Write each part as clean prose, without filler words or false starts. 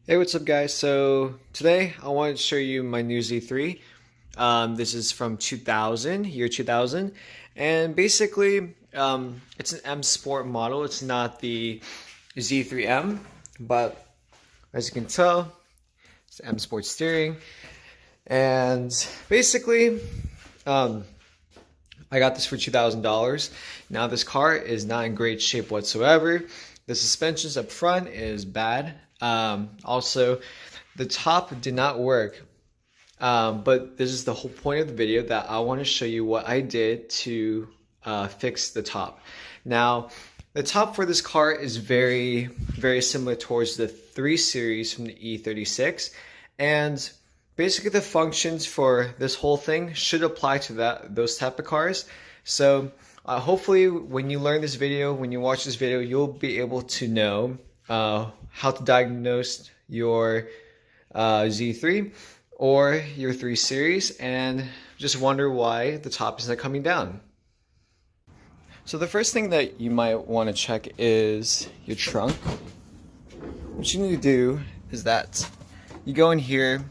Hey, what's up guys? So today I wanted to show you my new Z3. This is from year 2000, and basically it's an M Sport model. It's not the Z3M, but as you can tell, it's M Sport steering. And basically, I got this for $2,000. Now this car is not in great shape whatsoever. The suspensions up front is bad. Also, the top did not work. But this is the whole point of the video, that I want to show you what I did to fix the top. Now, the top for this car is very, very similar towards the 3 Series from the E36, and basically the functions for this whole thing should apply to those type of cars. So hopefully when you learn this video, when you watch this video, you'll be able to know how to diagnose your Z3 or your 3 Series and just wonder why the top is not coming down. So the first thing that you might want to check is your trunk. What you need to do is that you go in here,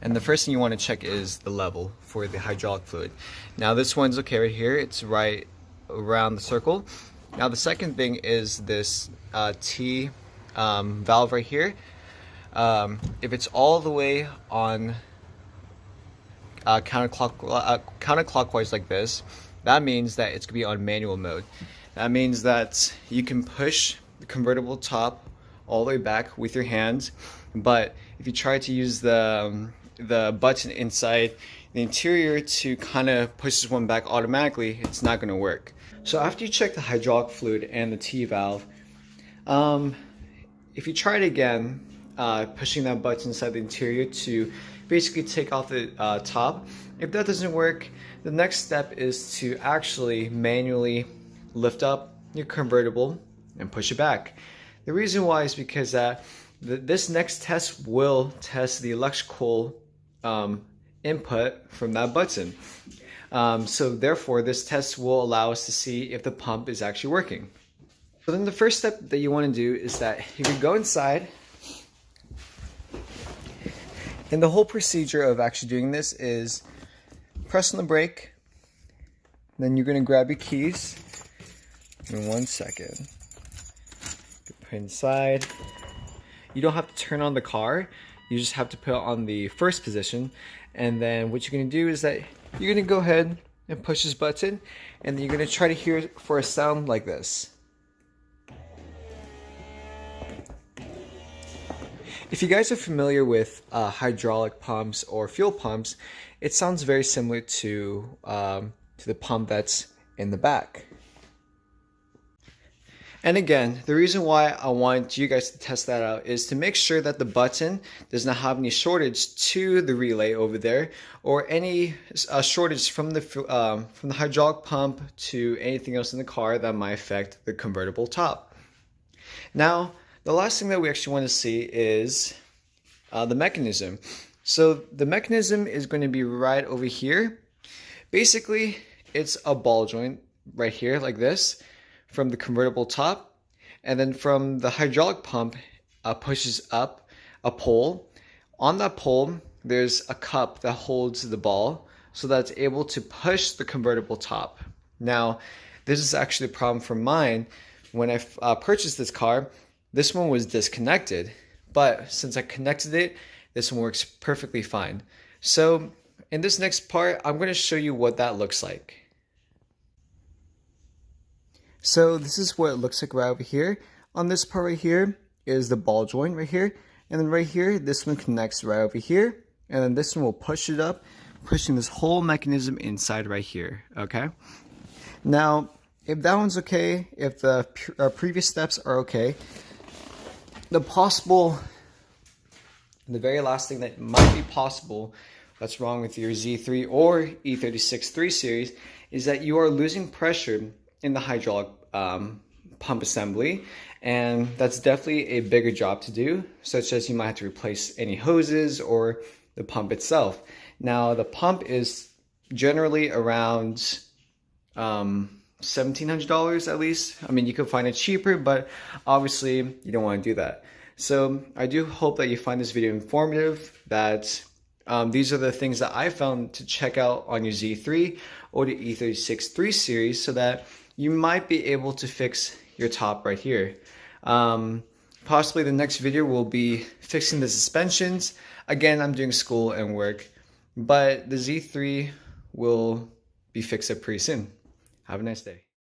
and the first thing you want to check is the level for the hydraulic fluid. Now this one's okay right here, it's right around the circle. Now the second thing is this T valve right here. If it's all the way on counterclockwise like this, that means that it's going to be on manual mode. That means that you can push the convertible top all the way back with your hands, but if you try to use the button inside the interior to kind of push this one back automatically, it's not going to work. So after you check the hydraulic fluid and the T valve, if you try it again, pushing that button inside the interior to basically take off the top, if that doesn't work, the next step is to actually manually lift up your convertible and push it back. The reason why is because this next test will test the electrical input from that button. So therefore, this test will allow us to see if the pump is actually working. So then the first step that you want to do is that you can go inside. And the whole procedure of actually doing this is press on the brake, then you're going to grab your keys in 1 second. Put inside. You don't have to turn on the car, you just have to put it on the first position, and then what you're going to do is that you're going to go ahead and push this button, and then you're going to try to hear for a sound like this. If you guys are familiar with hydraulic pumps or fuel pumps, it sounds very similar to the pump that's in the back. And again, the reason why I want you guys to test that out is to make sure that the button does not have any shortage to the relay over there, or any shortage from the hydraulic pump to anything else in the car that might affect the convertible top. Now, the last thing that we actually want to see is the mechanism. So the mechanism is going to be right over here. Basically, it's a ball joint right here like this from the convertible top, and then from the hydraulic pump pushes up a pole. On that pole, there's a cup that holds the ball so that it's able to push the convertible top. Now, this is actually a problem for mine. When I purchased this car, this one was disconnected, but since I connected it, this one works perfectly fine. So in this next part, I'm going to show you what that looks like. So this is what it looks like right over here. On this part right here is the ball joint right here, and then right here, this one connects right over here, and then this one will push it up, pushing this whole mechanism inside right here, okay? Now, if that one's okay, if the previous steps are okay, the very last thing that might be possible that's wrong with your Z3 or E36 3 Series is that you are losing pressure in the hydraulic pump assembly, and that's definitely a bigger job to do, such as you might have to replace any hoses or the pump itself. Now, the pump is generally around $1,700 at least. I mean, you could find it cheaper, but obviously you don't want to do that. So I do hope that you find this video informative, that these are the things that I found to check out on your Z3 or the E36 3 Series, so that you might be able to fix your top right here. Possibly the next video will be fixing the suspensions. Again, I'm doing school and work, but the Z3 will be fixed up pretty soon. Have a nice day.